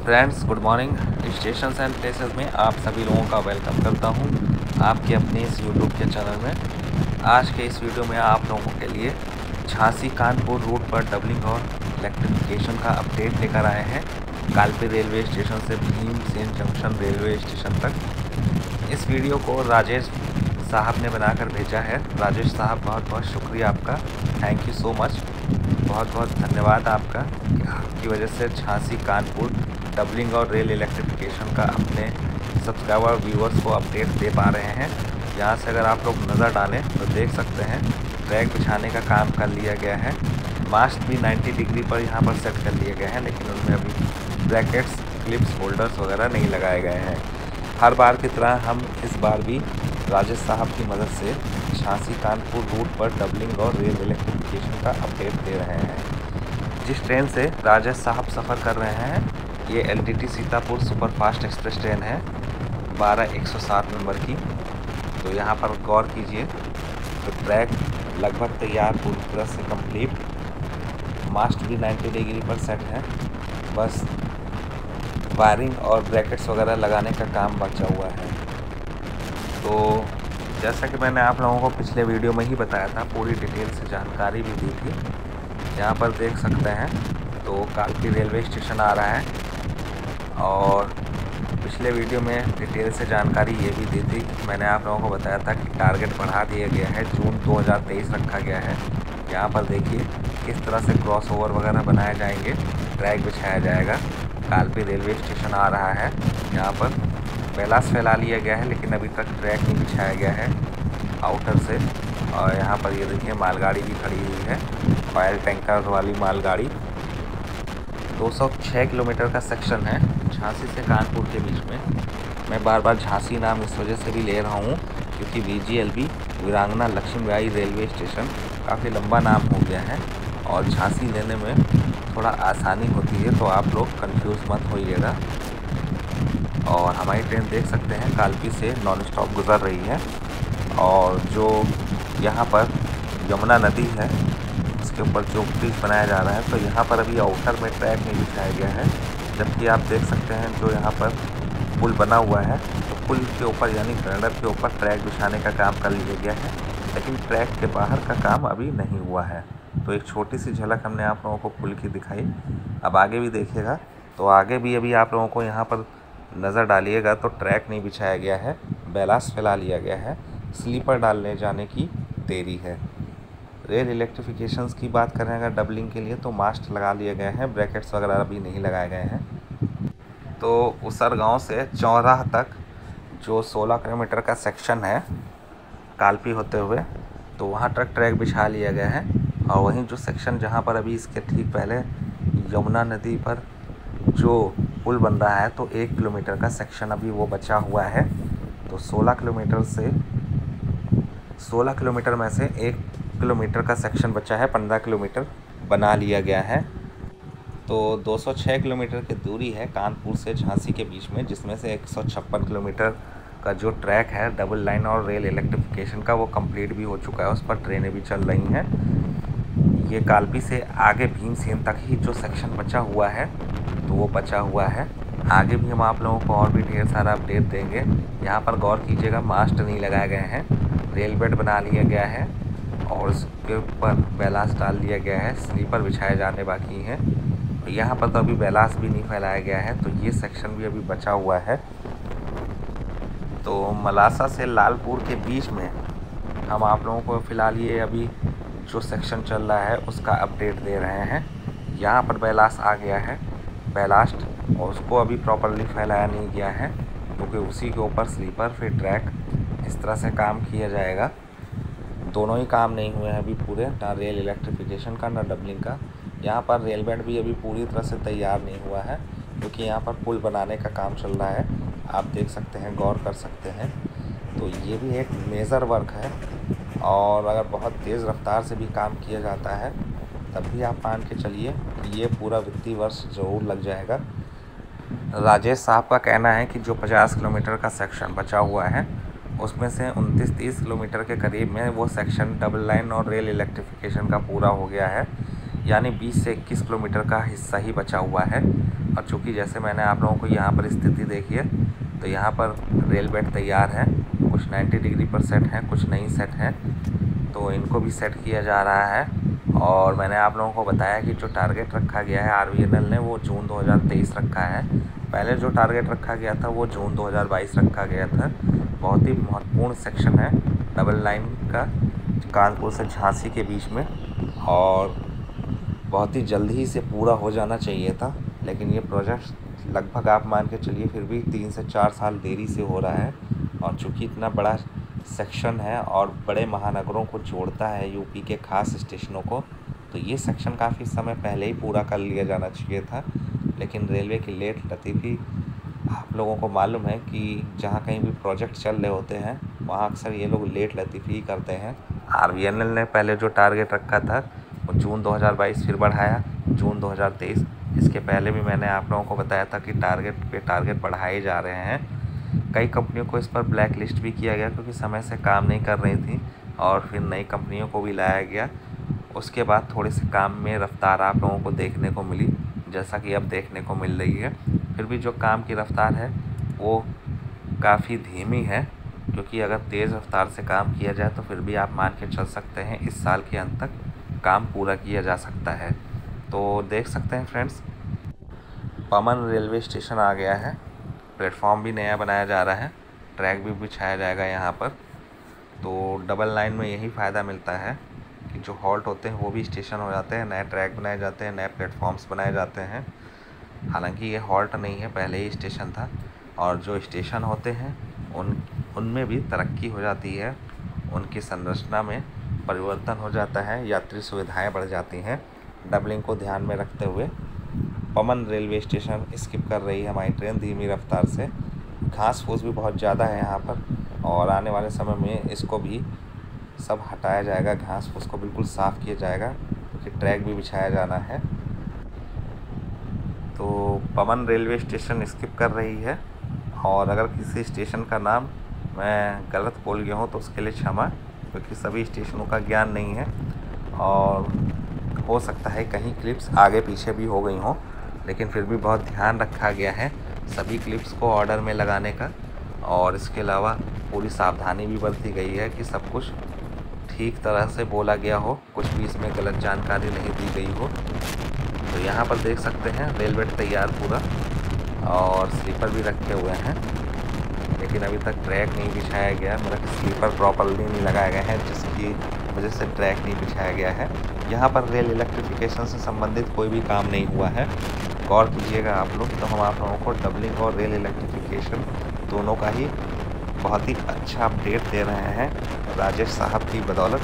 Friends good morning. Stations and places में आप सभी लोगों का वेलकम करता हूं आपके अपने इस यूट्यूब के चैनल में। आज के इस वीडियो में आप लोगों के लिए झांसी कानपुर रूट पर डबलिंग और इलेक्ट्रिफिकेशन का अपडेट लेकर आए हैं, कालपी रेलवे स्टेशन से भीमसेन जंक्शन रेलवे स्टेशन तक। इस वीडियो को राजेश साहब ने बनाकर भेजा है। राजेश साहब बहुत बहुत शुक्रिया आपका, थैंक यू सो मच, बहुत बहुत धन्यवाद आपका। आपकी वजह से झांसी कानपुर डबलिंग और रेल इलेक्ट्रिफिकेशन का अपने सब्सक्राइबर व्यूअर्स को अपडेट दे पा रहे हैं। यहाँ से अगर आप लोग नज़र डालें तो देख सकते हैं ट्रैक बिछाने का काम कर लिया गया है। मास्ट भी 90 डिग्री पर यहाँ पर सेट कर लिए गए हैं, लेकिन उनमें अभी ब्रैकेट्स, क्लिप्स, होल्डर्स वगैरह नहीं लगाए गए हैं। हर बार की तरह हम इस बार भी राजेश साहब की मदद से झांसी कानपुर रूट पर डबलिंग और रेल इलेक्ट्रिफिकेशन का अपडेट दे रहे हैं। जिस ट्रेन से राजेश साहब सफ़र कर रहे हैं ये LTT Sitapur superfast express train है 12107 नंबर की। तो यहाँ पर गौर कीजिए तो ट्रैक लगभग तैयार, पूरी तरह से कंप्लीट। मास्ट भी 90 डिग्री पर सेट है, बस वायरिंग और ब्रैकेट्स वगैरह लगाने का काम बचा हुआ है। तो जैसा कि मैंने आप लोगों को पिछले वीडियो में ही बताया था, पूरी डिटेल से जानकारी भी दी थी। यहाँ पर देख सकते हैं तो कालपी रेलवे स्टेशन आ रहा है, और पिछले वीडियो में डिटेल से जानकारी ये भी दी थी। मैंने आप लोगों को बताया था कि टारगेट बढ़ा दिया गया है, जून 2023 रखा गया है। यहाँ पर देखिए किस तरह से क्रॉस ओवर वगैरह बनाए जाएंगे, ट्रैक बिछाया जाएगा। कालपी रेलवे स्टेशन आ रहा है, यहाँ पर बैलास फैला लिया गया है, लेकिन अभी तक ट्रैक नहीं बिछाया गया है आउटर से। और यहाँ पर ये देखिए मालगाड़ी भी खड़ी हुई है, ऑयल टैंकर वाली मालगाड़ी। 206 किलोमीटर का सेक्शन है झांसी से कानपुर के बीच में। मैं बार बार झांसी नाम इस वजह से भी ले रहा हूँ क्योंकि VGLB वीरांगना लक्ष्मीबाई रेलवे स्टेशन काफ़ी लंबा नाम हो गया है और झांसी लेने में थोड़ा आसानी होती है, तो आप लोग कंफ्यूज मत होइएगा। और हमारी ट्रेन देख सकते हैं कालपी से नॉन स्टॉप गुजर रही है, और जो यहाँ पर यमुना नदी है उसके ऊपर जो ब्रिज बनाया जा रहा है, तो यहाँ पर अभी आउटर में ट्रैक नहीं बिछाया गया है। जबकि आप देख सकते हैं जो यहाँ पर पुल बना हुआ है, तो पुल के ऊपर यानी ग्राइंडर के ऊपर ट्रैक बिछाने का काम कर लिया गया है, लेकिन ट्रैक के बाहर का काम अभी नहीं हुआ है। तो एक छोटी सी झलक हमने आप लोगों को पुल की दिखाई। अब आगे भी देखिएगा तो आगे भी अभी आप लोगों को यहाँ पर नज़र डालिएगा तो ट्रैक नहीं बिछाया गया है, बैलास्ट फैला लिया गया है, स्लीपर डालने जाने की देरी है। रेल इलेक्ट्रिफिकेशंस की बात करें अगर डबलिंग के लिए, तो मास्ट लगा लिए गए हैं, ब्रैकेट्स वगैरह अभी नहीं लगाए गए हैं। तो उसरगांव से चौराह तक जो 16 किलोमीटर का सेक्शन है कालपी होते हुए, तो वहाँ तक ट्रैक बिछा लिया गया है। और वहीं जो सेक्शन जहाँ पर अभी इसके ठीक पहले यमुना नदी पर जो पुल बन रहा है, तो 1 किलोमीटर का सेक्शन अभी वो बचा हुआ है। तो 16 किलोमीटर में से 1 किलोमीटर का सेक्शन बचा है, 15 किलोमीटर बना लिया गया है। तो 206 किलोमीटर की दूरी है कानपुर से झांसी के बीच में, जिसमें से 156 किलोमीटर का जो ट्रैक है डबल लाइन और रेल इलेक्ट्रिफिकेशन का वो कंप्लीट भी हो चुका है, उस पर ट्रेनें भी चल रही हैं। ये कालपी से आगे भीमसेन तक ही जो सेक्शन बचा हुआ है तो वो बचा हुआ है। आगे भी हम आप लोगों को और भी ढेर सारा अपडेट देंगे। यहाँ पर गौर कीजिएगा, मास्ट नहीं लगाए गए हैं, रेल बेड बना लिया गया है और उसके ऊपर बैलास्ट डाल दिया गया है, स्लीपर बिछाए जाने बाकी हैं। यहाँ पर तो अभी बैलास्ट भी नहीं फैलाया गया है, तो ये सेक्शन भी अभी बचा हुआ है। तो मलासा से लालपुर के बीच में हम आप लोगों को फ़िलहाल ये अभी जो सेक्शन चल रहा है उसका अपडेट दे रहे हैं। यहाँ पर बैलास्ट आ गया है, बैलास्ट, और उसको अभी प्रॉपरली फैलाया नहीं गया है क्योंकि उसी के ऊपर स्लीपर फिर ट्रैक इस तरह से काम किया जाएगा। दोनों ही काम नहीं हुए हैं अभी पूरे, ना रेल इलेक्ट्रिफिकेशन का ना डबलिंग का। यहाँ पर रेल बेड भी अभी पूरी तरह से तैयार नहीं हुआ है क्योंकि यहाँ पर पुल बनाने का काम चल रहा है, आप देख सकते हैं, गौर कर सकते हैं। तो ये भी एक मेजर वर्क है, और अगर बहुत तेज़ रफ्तार से भी काम किया जाता है तब भी आप मान के चलिए कि ये पूरा वित्तीय वर्ष ज़रूर लग जाएगा। राजेश साहब का कहना है कि जो 50 किलोमीटर का सेक्शन बचा हुआ है उसमें से 29-30 किलोमीटर के करीब में वो सेक्शन डबल लाइन और रेल इलेक्ट्रिफिकेशन का पूरा हो गया है, यानी 20 से 21 किलोमीटर का हिस्सा ही बचा हुआ है। और चूँकि जैसे मैंने आप लोगों को यहाँ पर स्थिति देखी है, तो यहाँ पर रेल बेड तैयार है, कुछ 90 डिग्री पर सेट है, कुछ नहीं सेट है, तो इनको भी सेट किया जा रहा है। और मैंने आप लोगों को बताया कि जो टारगेट रखा गया है RVNL ने वो जून 2023 रखा है। पहले जो टारगेट रखा गया था वो जून 2022 रखा गया था। बहुत ही महत्वपूर्ण सेक्शन है डबल लाइन का, कानपुर से झांसी के बीच में, और बहुत ही जल्दी ही से पूरा हो जाना चाहिए था। लेकिन ये प्रोजेक्ट लगभग आप मान के चलिए फिर भी 3 से 4 साल देरी से हो रहा है। और चूँकि इतना बड़ा सेक्शन है और बड़े महानगरों को जोड़ता है यूपी के खास स्टेशनों को, तो ये सेक्शन काफ़ी समय पहले ही पूरा कर लिया जाना चाहिए था। लेकिन रेलवे की लेट लतीफ़ी, आप लोगों को मालूम है कि जहाँ कहीं भी प्रोजेक्ट चल रहे होते हैं वहाँ अक्सर ये लोग लेट लतीफ़ी ही करते हैं। RVNL ने पहले जो टारगेट रखा था वो जून 2022 फिर बढ़ाया जून 2023। इसके पहले भी मैंने आप लोगों को बताया था कि टारगेट पे टारगेट बढ़ाए जा रहे हैं। कई कंपनियों को इस पर ब्लैक लिस्ट भी किया गया क्योंकि समय से काम नहीं कर रही थी, और फिर नई कंपनियों को भी लाया गया। उसके बाद थोड़े से काम में रफ्तार आप लोगों को देखने को मिली, जैसा कि अब देखने को मिल रही है। फिर भी जो काम की रफ्तार है वो काफ़ी धीमी है, क्योंकि अगर तेज़ रफ्तार से काम किया जाए तो फिर भी आप मान के चल सकते हैं इस साल के अंत तक काम पूरा किया जा सकता है। तो देख सकते हैं फ्रेंड्स, पमन रेलवे स्टेशन आ गया है। प्लेटफॉर्म भी नया बनाया जा रहा है, ट्रैक भी बिछाया जाएगा यहाँ पर। तो डबल लाइन में यही फ़ायदा मिलता है कि जो हॉल्ट होते हैं वो भी स्टेशन हो जाते हैं, नए ट्रैक बनाए जाते हैं, नए प्लेटफॉर्म्स बनाए जाते हैं। हालांकि ये हॉल्ट नहीं है, पहले ही स्टेशन था। और जो स्टेशन होते हैं उनमें भी तरक्की हो जाती है, उनकी संरचना में परिवर्तन हो जाता है, यात्री सुविधाएं बढ़ जाती हैं। डबलिंग को ध्यान में रखते हुए पमन रेलवे स्टेशन स्किप कर रही है हमारी ट्रेन धीमी रफ्तार से। घास फूस भी बहुत ज़्यादा है यहाँ पर, और आने वाले समय में इसको भी सब हटाया जाएगा, घास फूस को बिल्कुल साफ़ किया जाएगा, क्योंकि ट्रैक भी बिछाया जाना है। तो पमन रेलवे स्टेशन स्किप कर रही है। और अगर किसी स्टेशन का नाम मैं गलत बोल गया हूँ तो उसके लिए क्षमा, क्योंकि सभी स्टेशनों का ज्ञान नहीं है, और हो सकता है कहीं क्लिप्स आगे पीछे भी हो गई हों, लेकिन फिर भी बहुत ध्यान रखा गया है सभी क्लिप्स को ऑर्डर में लगाने का। और इसके अलावा पूरी सावधानी भी बरती गई है कि सब कुछ ठीक तरह से बोला गया हो, कुछ भी इसमें गलत जानकारी नहीं दी गई हो। तो यहाँ पर देख सकते हैं रेल बेड तैयार पूरा, और स्लीपर भी रखे हुए हैं, लेकिन अभी तक ट्रैक नहीं बिछाया गया, मतलब स्लीपर प्रॉपरली नहीं लगाया गया है, जिसकी वजह से ट्रैक नहीं बिछाया गया है। यहाँ पर रेल इलेक्ट्रिफिकेशन से संबंधित कोई भी काम नहीं हुआ है, गौर कीजिएगा आप लोग। तो हम आप लोगों को डबलिंग और रेल इलेक्ट्रिफिकेशन दोनों का ही बहुत ही अच्छा अपडेट दे रहे हैं राजेश साहब की बदौलत।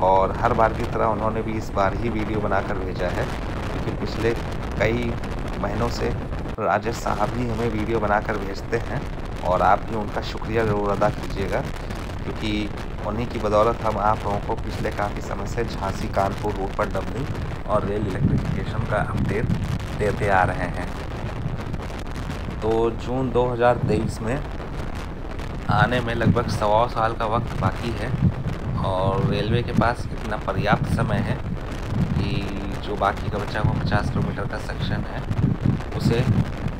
और हर बार की तरह उन्होंने भी इस बार ही वीडियो बनाकर भेजा है, क्योंकि पिछले कई महीनों से राजेश साहब ही हमें वीडियो बनाकर भेजते हैं, और आप भी उनका शुक्रिया ज़रूर अदा कीजिएगा, क्योंकि उन्हीं की बदौलत हम आप लोगों को पिछले काफ़ी समय से झांसी कानपुर रूट पर डबलिंग और रेल इलेक्ट्रिफिकेशन का अपडेट देते आ रहे हैं। तो जून 2023 में आने में लगभग 1.25 साल का वक्त बाकी है, और रेलवे के पास इतना पर्याप्त समय है कि जो बाकी का बचा हुआ 50 किलोमीटर का सेक्शन है उसे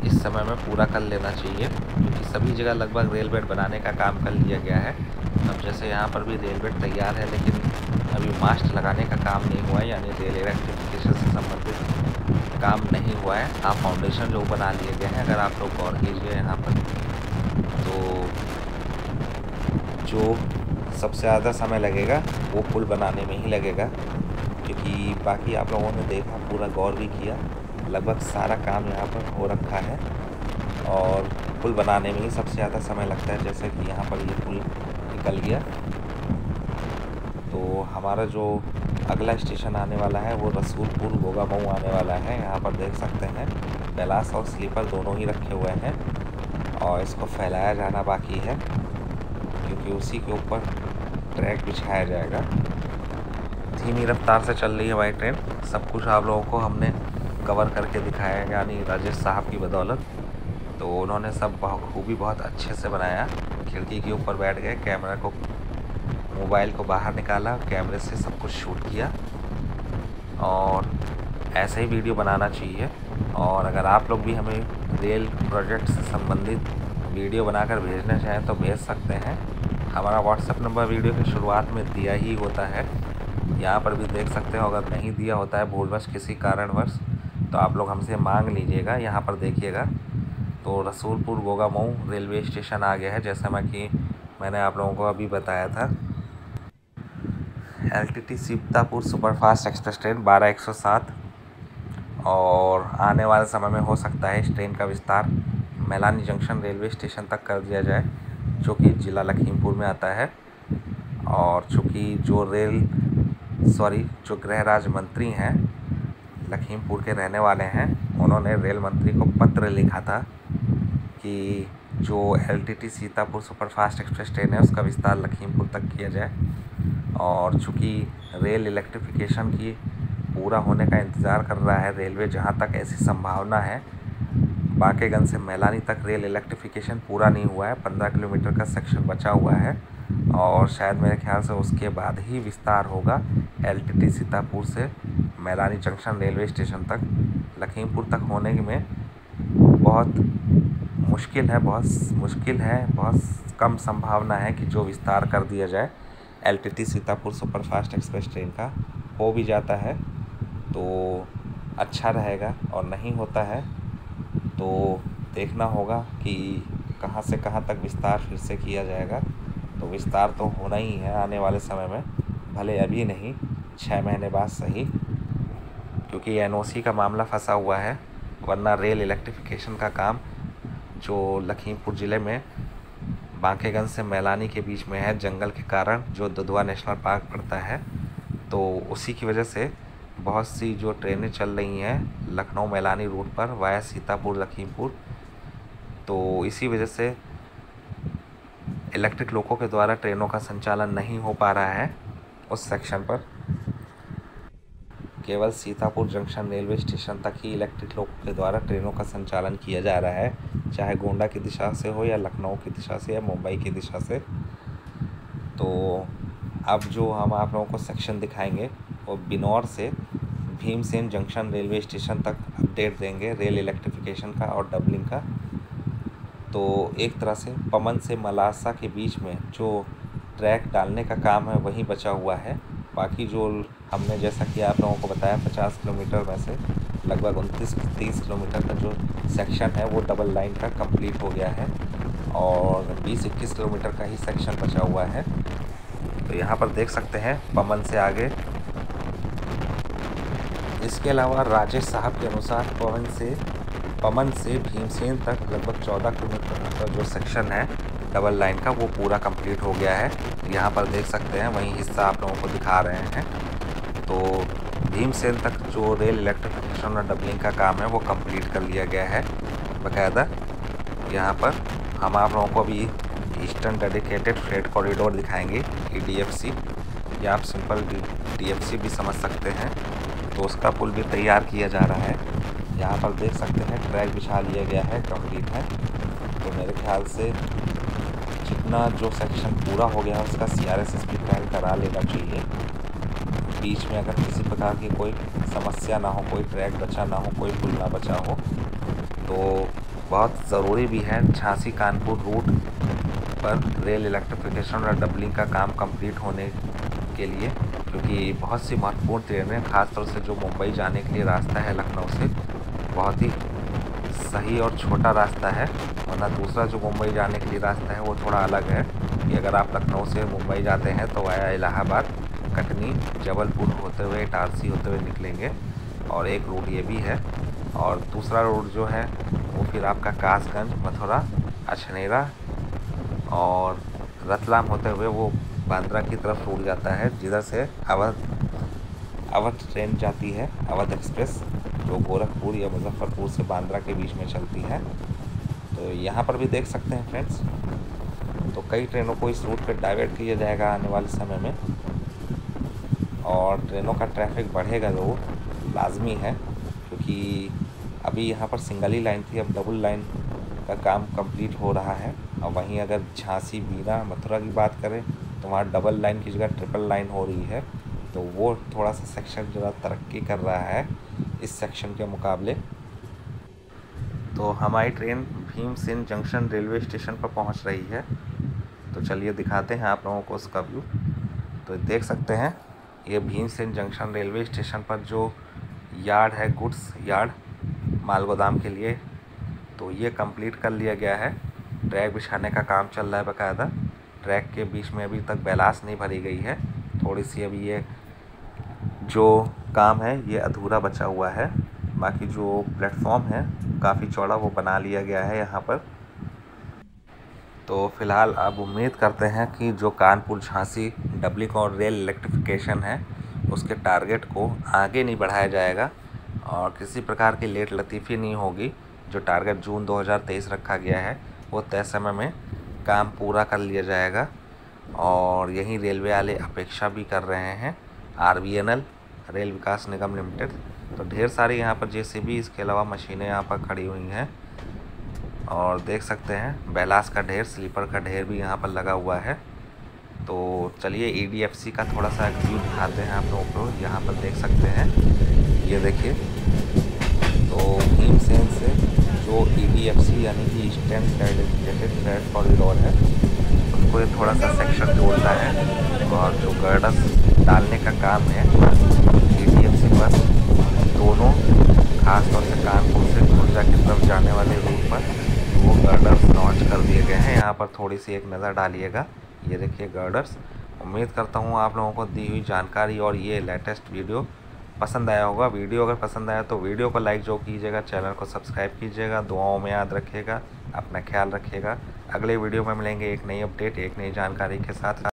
इस समय में पूरा कर लेना चाहिए, क्योंकि सभी जगह लगभग रेल बेड बनाने का काम कर लिया गया है। अब जैसे यहाँ पर भी रेल बेड तैयार है, लेकिन अभी मास्ट लगाने का काम नहीं हुआ है, यानी रेल इलेक्ट्रिफिकेशन से संबंधित काम नहीं हुआ है। हाँ, फाउंडेशन जो बना लिए गए हैं, अगर आप लोग गौर कीजिए यहाँ पर, तो जो सबसे ज़्यादा समय लगेगा वो पुल बनाने में ही लगेगा, क्योंकि बाकी आप लोगों ने देखा, पूरा गौर भी किया, लगभग सारा काम यहाँ पर हो रखा है, और पुल बनाने में ही सबसे ज़्यादा समय लगता है। जैसे कि यहाँ पर ये पुल निकल गया, तो हमारा जो अगला स्टेशन आने वाला है वो रसूलपुर गोगामऊ आने वाला है। यहाँ पर देख सकते हैं कैलाश और स्लीपर दोनों ही रखे हुए हैं, और इसको फैलाया जाना बाकी है, क्योंकि उसी के ऊपर ट्रैक बिछाया जाएगा। धीमी रफ्तार से चल रही है हमारी ट्रेन, सब कुछ आप लोगों को हमने कवर करके दिखाया है, यानी राजेश साहब की बदौलत। तो उन्होंने सब बखूबी बहुत अच्छे से बनाया। खिड़की के ऊपर बैठ गए, कैमरा को, मोबाइल को बाहर निकाला, कैमरे से सब कुछ शूट किया, और ऐसे ही वीडियो बनाना चाहिए। और अगर आप लोग भी हमें रेल प्रोजेक्ट से संबंधित वीडियो बनाकर भेजना चाहें तो भेज सकते हैं। हमारा व्हाट्सएप नंबर वीडियो की शुरुआत में दिया ही होता है, यहाँ पर भी देख सकते हो। अगर नहीं दिया होता है भूलवश किसी कारणवश तो आप लोग हमसे मांग लीजिएगा। यहाँ पर देखिएगा तो रसूलपुर गोगामऊ रेलवे स्टेशन आ गया है, जैसा कि मैंने आप लोगों को अभी बताया था। LTT Sitapur superfast express train 12107 और आने वाले समय में हो सकता है इस ट्रेन का विस्तार मैलानी जंक्शन रेलवे स्टेशन तक कर दिया जाए, जो कि ज़िला लखीमपुर में आता है। और चूँकि जो गृह राज्य मंत्री हैं लखीमपुर के रहने वाले हैं, उन्होंने रेल मंत्री को पत्र लिखा था कि जो LTT Sitapur superfast express train है उसका विस्तार लखीमपुर तक किया जाए। और चूँकि रेल इलेक्ट्रिफिकेशन की पूरा होने का इंतज़ार कर रहा है रेलवे, जहाँ तक ऐसी संभावना है बांकेगंज से मैलानी तक रेल इलेक्ट्रिफिकेशन पूरा नहीं हुआ है, 15 किलोमीटर का सेक्शन बचा हुआ है और शायद मेरे ख्याल से उसके बाद ही विस्तार होगा LTT सीतापुर से मैलानी जंक्शन रेलवे स्टेशन तक। लखीमपुर तक होने में बहुत मुश्किल है, बहुत कम संभावना है कि जो विस्तार कर दिया जाए LTT Sitapur superfast express train का। हो भी जाता है तो अच्छा रहेगा, और नहीं होता है तो देखना होगा कि कहाँ से कहाँ तक विस्तार फिर से किया जाएगा। तो विस्तार तो होना ही है आने वाले समय में, भले अभी नहीं 6 महीने बाद सही, क्योंकि NOC का मामला फंसा हुआ है। वरना रेल इलेक्ट्रिफिकेशन का काम जो लखीमपुर ज़िले में बांकेगंज से मैलानी के बीच में है, जंगल के कारण जो दुधवा नेशनल पार्क पड़ता है, तो उसी की वजह से बहुत सी जो ट्रेनें चल रही हैं लखनऊ मैलानी रूट पर वाया सीतापुर लखीमपुर, तो इसी वजह से इलेक्ट्रिक लोको के द्वारा ट्रेनों का संचालन नहीं हो पा रहा है उस सेक्शन पर। केवल सीतापुर जंक्शन रेलवे स्टेशन तक ही इलेक्ट्रिक लोको के द्वारा ट्रेनों का संचालन किया जा रहा है, चाहे गोंडा की दिशा से हो या लखनऊ की दिशा से या मुंबई की दिशा से। तो अब जो हम आप लोगों को सेक्शन दिखाएंगे वो बिनौर से भीमसेन जंक्शन रेलवे स्टेशन तक अपडेट देंगे रेल इलेक्ट्रिफिकेशन का और डबलिंग का। तो एक तरह से पमन से मलासा के बीच में जो ट्रैक डालने का काम है वही बचा हुआ है। बाकी जो हमने जैसा कि आप लोगों को बताया 50 किलोमीटर में से लगभग 29-30 किलोमीटर का जो सेक्शन है वो डबल लाइन का कंप्लीट हो गया है और 20-21 किलोमीटर का ही सेक्शन बचा हुआ है। तो यहाँ पर देख सकते हैं पमन से आगे। इसके अलावा राजेश साहब के अनुसार पमन से भीमसेन तक लगभग 14 किलोमीटर का जो सेक्शन है डबल लाइन का वो पूरा कंप्लीट हो गया है। यहाँ पर देख सकते हैं वही हिस्सा आप लोगों को दिखा रहे हैं। तो भीमसेन तक जो रेल इलेक्ट्रिफिकेशन और डबलिंग का काम है वो कंप्लीट कर लिया गया है बाकायदा। यहाँ पर हम आप लोगों को अभी ईस्टर्न डेडिकेटेड फ्रेट कॉरिडोर दिखाएंगे EDFC, या आप सिंपल DFC भी समझ सकते हैं। तो उसका पुल भी तैयार किया जा रहा है। यहाँ पर देख सकते हैं ट्रैक बिछा लिया गया है, कंप्लीट है। तो मेरे ख्याल से जितना जो सेक्शन पूरा हो गया है उसका CRSS भी ट्रायल करा लेना चाहिए। बीच में अगर किसी प्रकार की कोई समस्या ना हो, कोई ट्रैक बचा ना हो, कोई पुल ना बचा हो, तो बहुत ज़रूरी भी है झांसी कानपुर रूट पर रेल इलेक्ट्रिफिकेशन और डबलिंग का काम कंप्लीट होने के लिए, क्योंकि बहुत सी महत्वपूर्ण ट्रेनें खासतौर से जो मुंबई जाने के लिए रास्ता है लखनऊ से बहुत ही सही और छोटा रास्ता है। वरना दूसरा जो मुंबई जाने के लिए रास्ता है वो थोड़ा अलग है कि अगर आप लखनऊ से मुंबई जाते हैं तो वाया इलाहाबाद, कटनी, जबलपुर होते हुए इटारसी होते हुए निकलेंगे, और एक रूट ये भी है। और दूसरा रूट जो है वो फिर आपका कासगंज, मथुरा, अछनेरा और रतलाम होते हुए वो बांद्रा की तरफ रूट जाता है, जिधर से अवध ट्रेन जाती है, अवध एक्सप्रेस, जो गोरखपुर या मुजफ्फरपुर से बांद्रा के बीच में चलती है। तो यहाँ पर भी देख सकते हैं फ्रेंड्स, तो कई ट्रेनों को इस रूट पर डाइवर्ट किया जाएगा आने वाले समय में, और ट्रेनों का ट्रैफिक बढ़ेगा ज़रूर, लाजमी है, क्योंकि अभी यहाँ पर सिंगल ही लाइन थी, अब डबल लाइन का काम कंप्लीट हो रहा है। और वहीं अगर झांसी, बीना, मथुरा की बात करें तो वहाँ डबल लाइन की जगह ट्रिपल लाइन हो रही है। तो वो थोड़ा सा सेक्शन ज़रा तरक्की कर रहा है इस सेक्शन के मुकाबले। तो हमारी train Bhimsen junction railway station पर पहुंच रही है। तो चलिए दिखाते हैं आप लोगों को उसका व्यू। तो देख सकते हैं ये भीमसेन जंक्शन रेलवे स्टेशन पर जो यार्ड है, गुड्स यार्ड माल गोदाम के लिए, तो ये कंप्लीट कर लिया गया है। ट्रैक बिछाने का काम चल रहा है बाकायदा। ट्रैक के बीच में अभी तक बैलास नहीं भरी गई है, थोड़ी सी अभी ये जो काम है ये अधूरा बचा हुआ है। बाकी जो प्लेटफॉर्म है काफ़ी चौड़ा वो बना लिया गया है यहाँ पर। तो फ़िलहाल अब उम्मीद करते हैं कि जो कानपुर झांसी डबलिंग और रेल इलेक्ट्रिफिकेशन है उसके टारगेट को आगे नहीं बढ़ाया जाएगा और किसी प्रकार की लेट लतीफ़ी नहीं होगी। जो टारगेट जून 2023 रखा गया है वो तय समय में काम पूरा कर लिया जाएगा। और यही रेलवे वाले अपेक्षा भी कर रहे हैं, RVNL रेल विकास निगम लिमिटेड। तो ढेर सारी यहाँ पर JCB, इसके अलावा मशीनें यहाँ पर खड़ी हुई हैं और देख सकते हैं बैलास का ढेर, स्लीपर का ढेर भी यहाँ पर लगा हुआ है। तो चलिए EDFC का थोड़ा सा व्यू दिखाते हैं आप लोगों को। यहाँ पर देख सकते हैं, ये देखिए। तो भीमसेन से जो EDFC यानी कि ईस्टर्न डेडिकेटेड फ्रेट कॉरिडोर है उनको ये थोड़ा सा सेक्शन जोड़ता है और जो गर्डर्स डालने का काम है EDFC पर दोनों, खासतौर से कानपुर से खुर्जा की तरफ जाने वाले रूट पर वो गर्डर्स लॉन्च कर दिए गए हैं। यहाँ पर थोड़ी सी एक नज़र डालिएगा, ये देखिए गर्डर्स। उम्मीद करता हूँ आप लोगों को दी हुई जानकारी और ये लेटेस्ट वीडियो पसंद आया होगा। वीडियो अगर पसंद आया तो वीडियो को लाइक जो कीजिएगा, चैनल को सब्सक्राइब कीजिएगा, दुआओं में याद रखिएगा, अपना ख्याल रखिएगा। अगले वीडियो में मिलेंगे एक नई अपडेट, एक नई जानकारी के साथ।